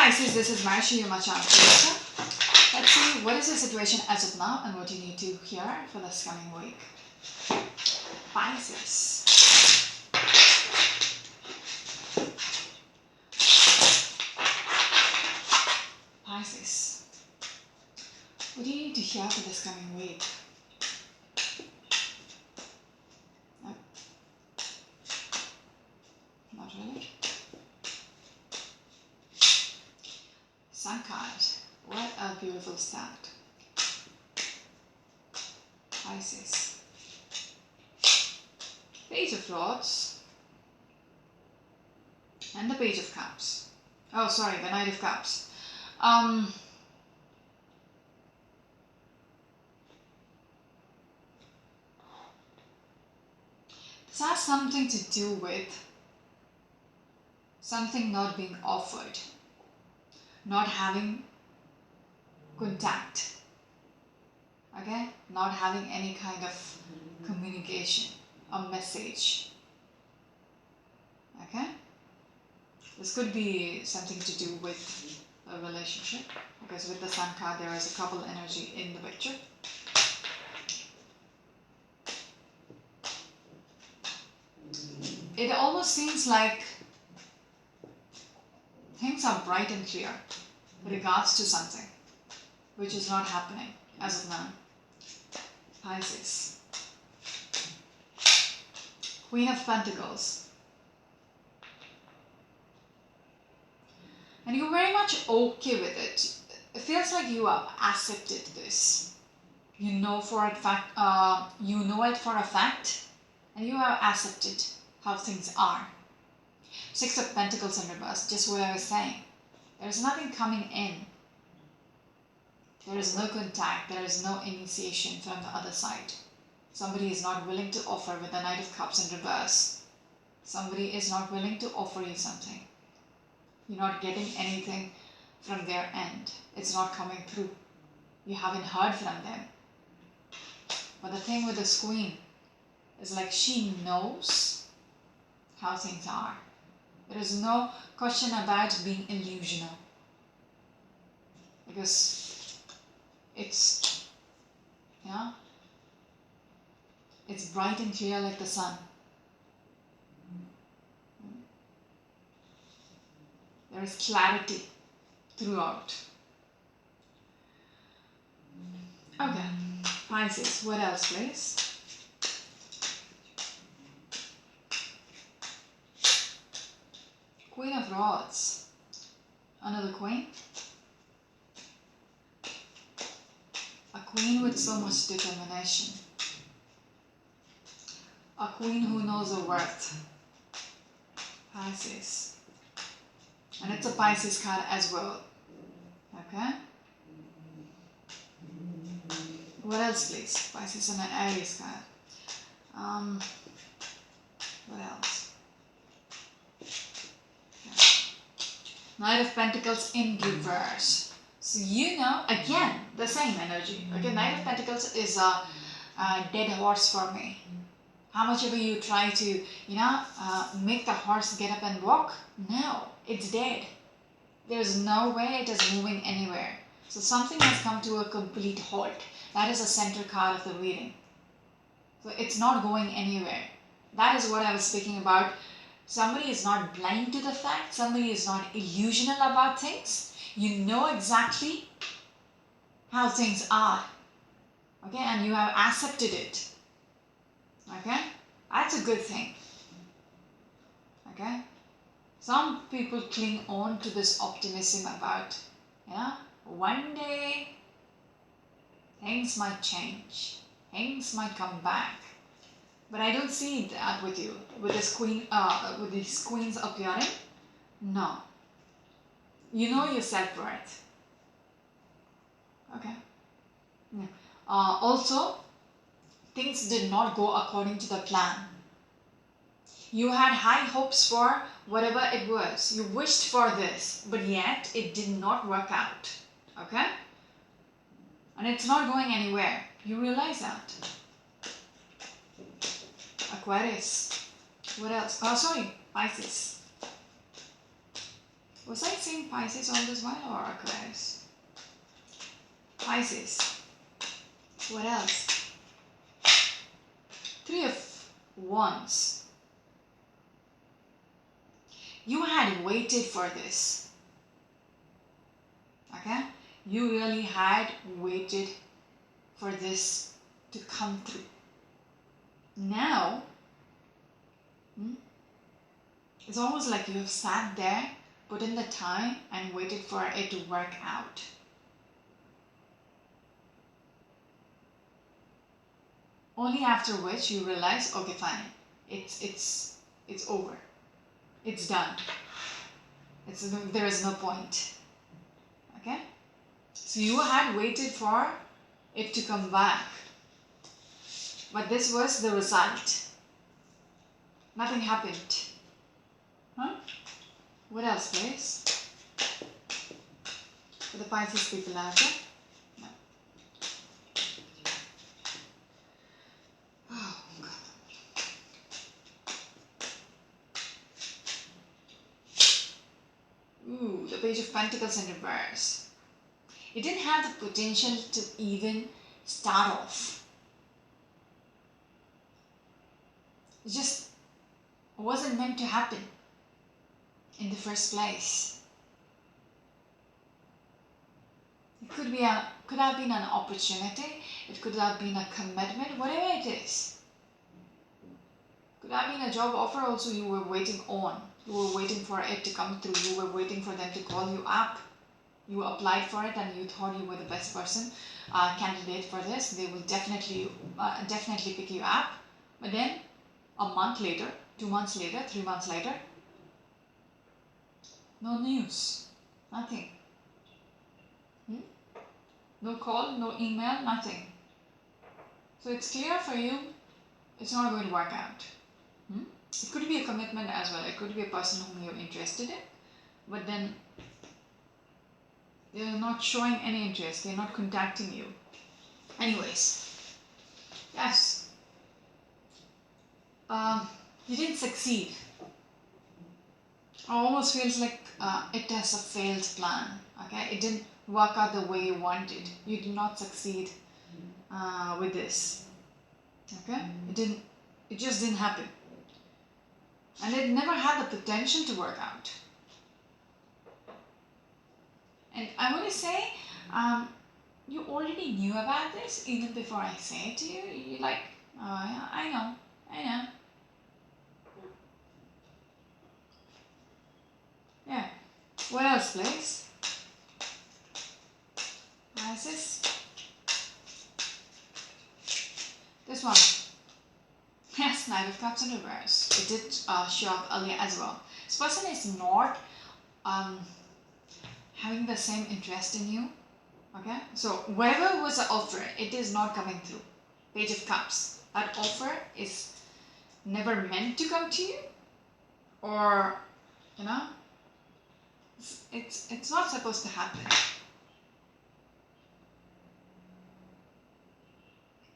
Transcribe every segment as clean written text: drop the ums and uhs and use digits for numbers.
Pisces, this is Marcia, your chart creator. Let's see what is the situation as of now and what you need to hear for this coming week. Pisces. Pisces. What do you need to hear for this coming week? No. Not really. Sun card. What a beautiful start. Pisces. Page of Swords. And the Page of Cups. Oh, sorry, the Knight of Cups. This has something to do with something not being offered, not having contact, okay, not having any kind of communication or message, okay. This could be something to do with a relationship, because with the Sun card there is a couple energy in the picture. It almost seems like things are bright and clear with regards to something which is not happening as of now. Pisces. Queen of Pentacles. And you're very much okay with it. It feels like you have accepted this. You know for a fact, you know it for a fact, and you have accepted how things are. Six of Pentacles in reverse, just what I was saying. There is nothing coming in. There is no contact, there is no initiation from the other side. Somebody is not willing to offer with the Knight of Cups in reverse. Somebody is not willing to offer you something. You're not getting anything from their end. It's not coming through. You haven't heard from them. But the thing with this Queen is like she knows how things are. There is no question about being illusional. Because it's, yeah, it's bright and clear like the sun. There is clarity throughout. Okay, Pisces, what else please? Queen of Rods. Another queen. A queen with so much determination. A queen who knows her worth. Pisces. And it's a Pisces card as well. Okay? What else please? Pisces and an Aries card. What else? Yeah. Knight of Pentacles in reverse. So you know, again, the same energy. Okay, Knight of Pentacles is a dead horse for me. How much ever you try to, make the horse get up and walk, no, it's dead. There's no way it is moving anywhere. So something has come to a complete halt. That is a center card of the reading. So it's not going anywhere. That is what I was speaking about. Somebody is not blind to the fact. Somebody is not illusional about things. You know exactly how things are. Okay, and you have accepted it. Okay, that's a good thing. Okay, some people cling on to this optimism about, one day things might change, things might come back. But I don't see that with you, with this queen, with these queens appearing. No, you know your self-worth. Okay. Yeah. Also, things did not go according to the plan. You had high hopes for whatever it was. You wished for this, but yet it did not work out. Okay? And it's not going anywhere. You realize that. Aquarius. What else? Oh, sorry. Pisces. Was I saying Pisces all this while or Aquarius? Pisces. What else? 3 of Wands. You had waited for this. Okay? You really had waited for this to come through. Now, it's almost like you have sat there, put in the time and waited for it to work out. Only after which you realize, okay, fine, it's over. It's done. There is no point. Okay? So you had waited for it to come back. But this was the result. Nothing happened. Huh? What else, please? For the Pisces people out there? No. Oh, God. Ooh, the Page of Pentacles in reverse. It didn't have the potential to even start off. It just wasn't meant to happen in the first place. It could have been an opportunity. It could have been a commitment, whatever it is. Could have been a job offer also you were waiting on. You were waiting for it to come through. You were waiting for them to call you up. You applied for it and you thought you were the best person, candidate for this. They will definitely pick you up. But then a month later, 2 months later, 3 months later, no news, nothing. No call, no email, nothing. So it's clear for you, it's not going to work out. It could be a commitment as well. It could be a person whom you're interested in, but then they're not showing any interest. They're not contacting you. Anyways, yes. You didn't succeed. It almost feels like it has a failed plan. Okay, it didn't work out the way you wanted. You did not succeed with this. Okay, it just didn't happen, and it never had the potential to work out. And I want to say, you already knew about this even before I say it to you. You're like, oh yeah, I know. Yeah. What else, please? Pisces. This one. Yes, Knight of Cups in reverse. It did show up earlier as well. This person is not having the same interest in you. Okay? So whatever was the offer, it is not coming through. Page of Cups. That offer is never meant to come to you. Or, you know, it's not supposed to happen.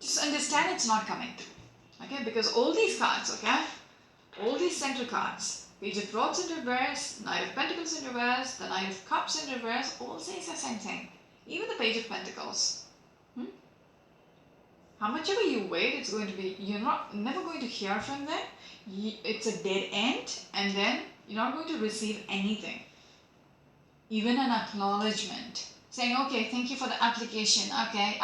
Just understand it's not coming through. Okay? Because all these cards, okay? All these central cards, Page of Swords in reverse, Knight of Pentacles in reverse, the Knight of Cups in reverse, all says the same thing. Even the Page of Pentacles. How much ever you wait, it's going to be, you're never going to hear from them. It's a dead end, and then you're not going to receive anything. Even an acknowledgement. Saying, okay, thank you for the application. Okay,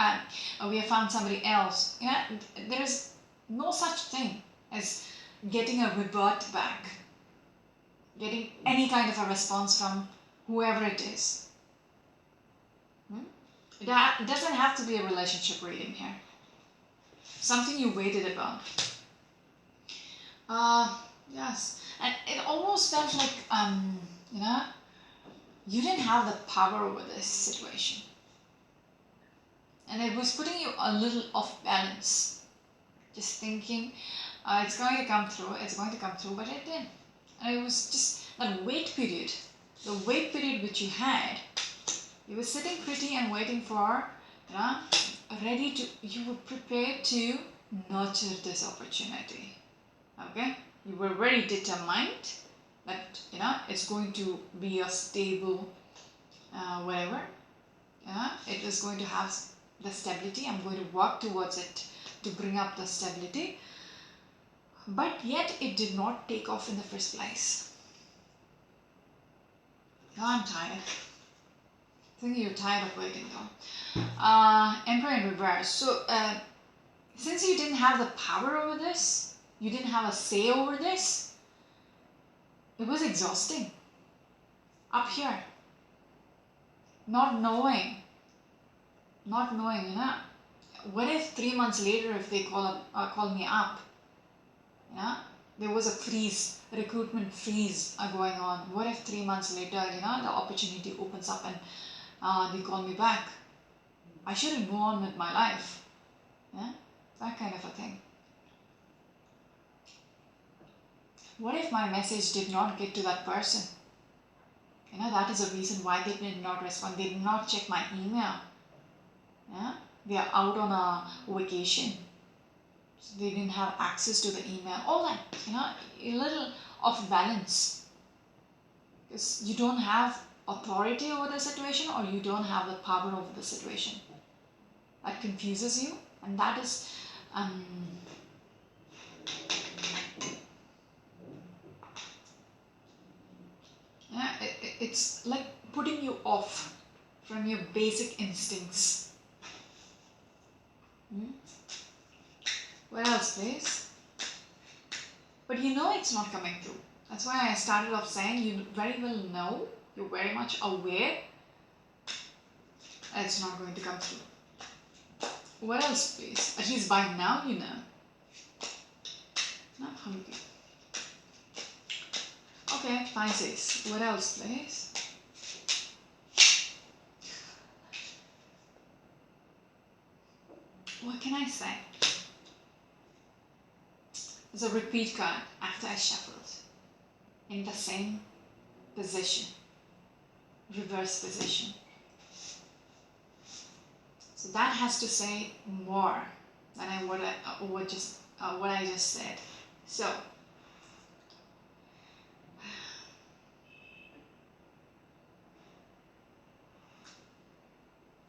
we have found somebody else. Yeah, there is no such thing as getting a revert back. Getting any kind of a response from whoever it is. It doesn't have to be a relationship reading here. Something you waited upon. Yes. And it almost felt like, you know, you didn't have the power over this situation. And it was putting you a little off balance. Just thinking, it's going to come through, but it didn't. And it was just that wait period. The wait period which you had. You were sitting pretty and waiting for, you know, you were prepared to nurture this opportunity. Okay? You were very determined that it's going to be a stable whatever. It is going to have the stability. I'm going to work towards it to bring up the stability, but yet it did not take off in the first place. I'm tired. I think you're tired of waiting though. Emperor in reverse. So since you didn't have the power over this, you didn't have a say over this, it was exhausting. Up here. Not knowing, what if 3 months later, if they call me up, there was a freeze, recruitment freeze going on. What if 3 months later, the opportunity opens up and they call me back? I shouldn't go on with my life. That kind of a thing. What if my message did not get to that person? That is a reason why they did not respond. They did not check my email. They are out on a vacation. So they didn't have access to the email. All that, a little off balance. Because you don't have authority over the situation, or you don't have the power over the situation. That confuses you, and that is it's like putting you off from your basic instincts. What else, please? But it's not coming through. That's why I started off saying you very well know, you're very much aware that it's not going to come through. What else, please? At least by now you know. Not hungry. Okay, Pisces. What else, please? What can I say? There's a repeat card after I shuffled. In the same position. Reverse position. So that has to say more than what I just said. So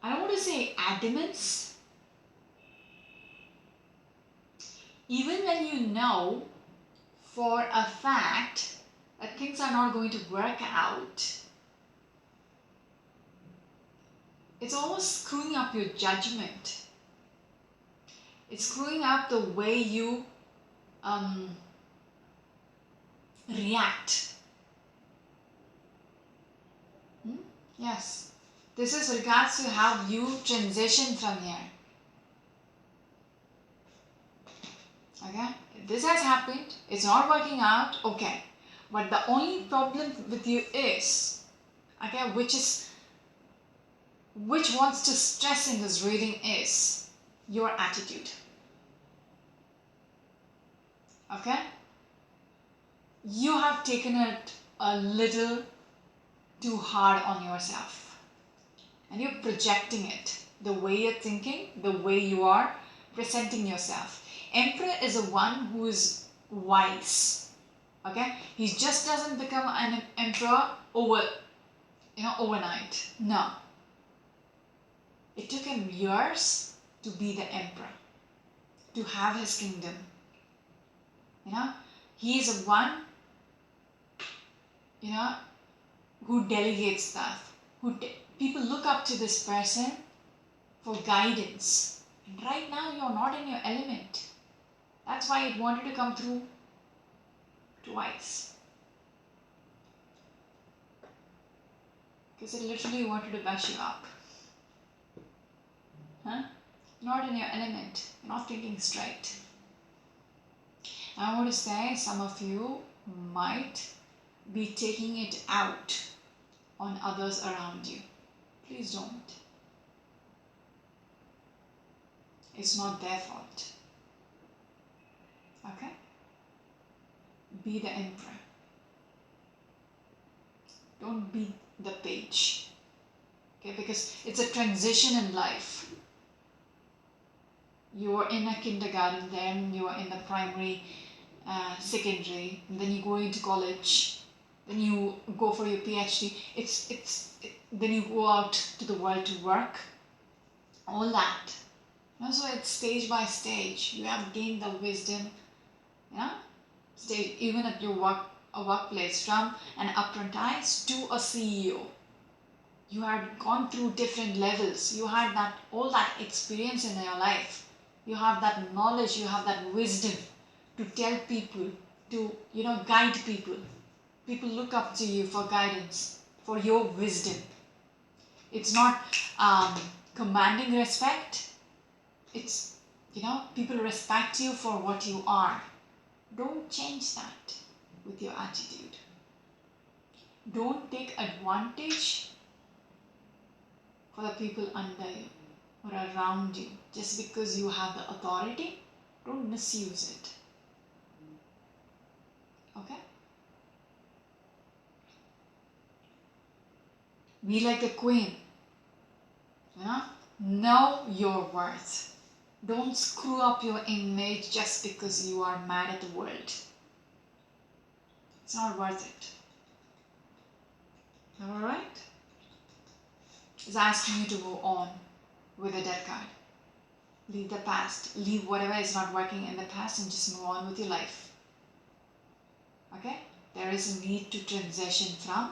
I don't want to say adamance. Even when you know for a fact that things are not going to work out, it's almost screwing up your judgment. It's screwing up the way you react. Yes. This is regards to how you transition from here. Okay? This has happened. It's not working out. Okay. But the only problem with you is, okay, which wants to stress in this reading is your attitude. Okay? You have taken it a little too hard on yourself. And you're projecting it. The way you're thinking, the way you are presenting yourself. Emperor is a one who is wise. Okay? He just doesn't become an emperor overnight. No. It took him years to be the emperor. To have his kingdom. He is a one, who delegates stuff. People look up to this person for guidance. And right now you're not in your element. That's why it wanted to come through twice. Because it literally wanted to bash you up. Not in your element. You're not thinking straight. I want to say some of you might be taking it out on others around you. Please don't. It's not their fault. Okay? Be the emperor. Don't be the page. Okay? Because it's a transition in life. You are in a kindergarten, then you are in the primary, secondary, and then you go into college. then you go for your PhD, then you go out to the world to work, all that. So it's stage by stage. You have gained the wisdom, stage, even at your workplace, from an apprentice to a CEO. You had gone through different levels. You had all that experience in your life. You have that knowledge, you have that wisdom to tell people, to guide people. People look up to you for guidance, for your wisdom. It's not commanding respect. It's, people respect you for what you are. Don't change that with your attitude. Don't take advantage for the people under you or around you just because you have the authority. Don't misuse it. Okay? Be like the queen. Know your worth. Don't screw up your image just because you are mad at the world. It's not worth it. Alright? It's asking you to move on with the death card. Leave the past. Leave whatever is not working in the past and just move on with your life. Okay? There is a need to transition from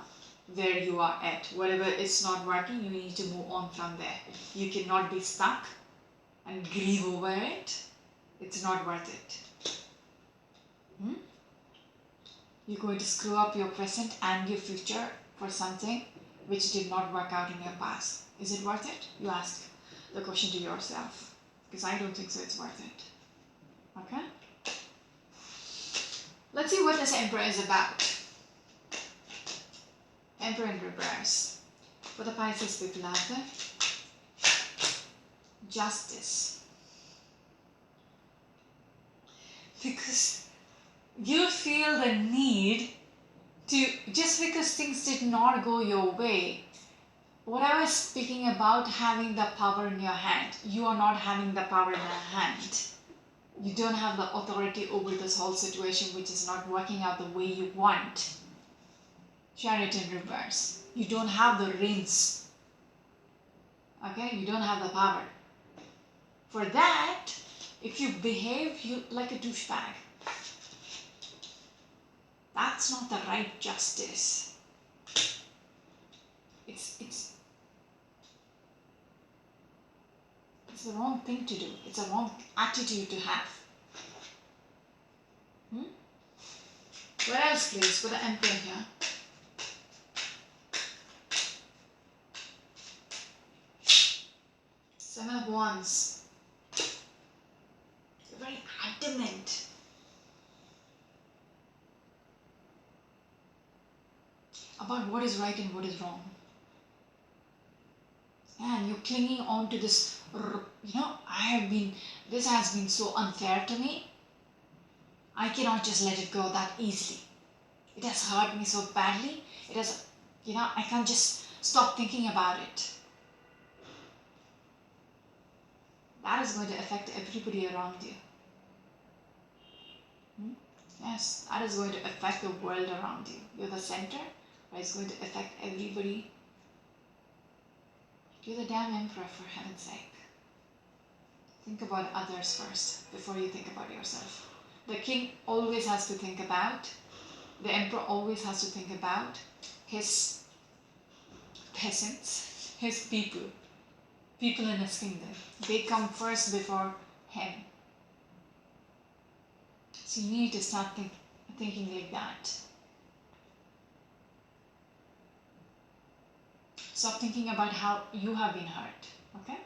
where you are at. Whatever is not working, you need to move on from there. You cannot be stuck and grieve over it. It's not worth it. You're going to screw up your present and your future for something which did not work out in your past. Is it worth it? You ask the question to yourself. Because I don't think so it's worth it. Okay? Let's see what this Emperor is about. Emperor in reverse. For the Pisces people out there. Justice. Because you feel the need to, just because things did not go your way, what I was speaking about having the power in your hand, you are not having the power in your hand. You don't have the authority over this whole situation which is not working out the way you want. Chariot in reverse. You don't have the reins. Okay? You don't have the power. For that, if you behave like a douchebag, that's not the right justice. It's the wrong thing to do. It's a wrong attitude to have. What else, please, for the Emperor here? Seven of Wands. You're very adamant. About what is right and what is wrong. And you're clinging on to this, this has been so unfair to me. I cannot just let it go that easily. It has hurt me so badly. It has, I can't just stop thinking about it. That is going to affect everybody around you. Yes, that is going to affect the world around you. You're the center, but it's going to affect everybody. You're the damn Emperor, for heaven's sake. Think about others first before you think about yourself. The king always has to think about, the emperor always has to think about his peasants, his people in his kingdom. They come first before him. So you need to start thinking like that. Stop thinking about how you have been hurt. Okay?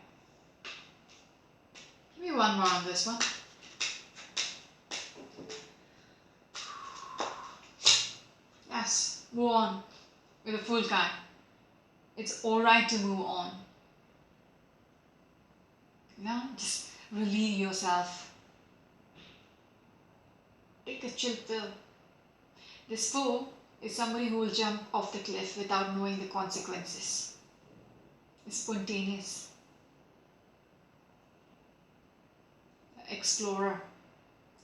Give me one more on this one. Yes, move on with a Fool card. It's alright to move on. Just relieve yourself. Take a chill pill. This Fool is somebody who will jump off the cliff without knowing the consequences. It's spontaneous. Explorer.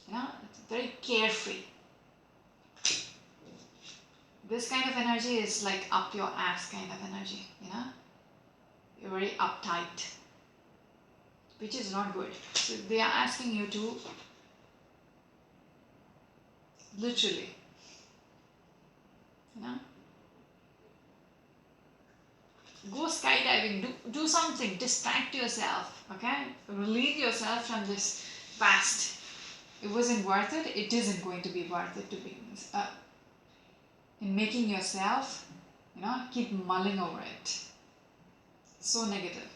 It's very carefree. This kind of energy is like up your ass kind of energy, you know? You're very uptight, which is not good. So they are asking you to literally, you know, go skydiving, do something, distract yourself, okay? Relieve yourself from this past. It wasn't worth it, it isn't going to be worth it to be in making yourself, you know, keep mulling over it. So negative.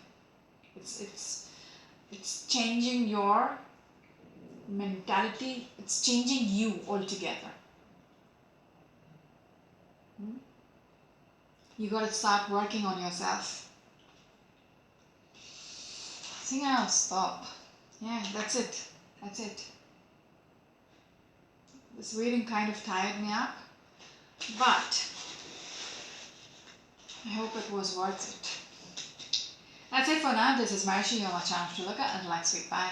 It's changing your mentality, it's changing you altogether. You gotta start working on yourself. I think I'll stop. Yeah, that's it. That's it. This reading kind of tired me up, but I hope it was worth it. That's it for now. This is Marshi, you're my channel to look at, and next week. Bye.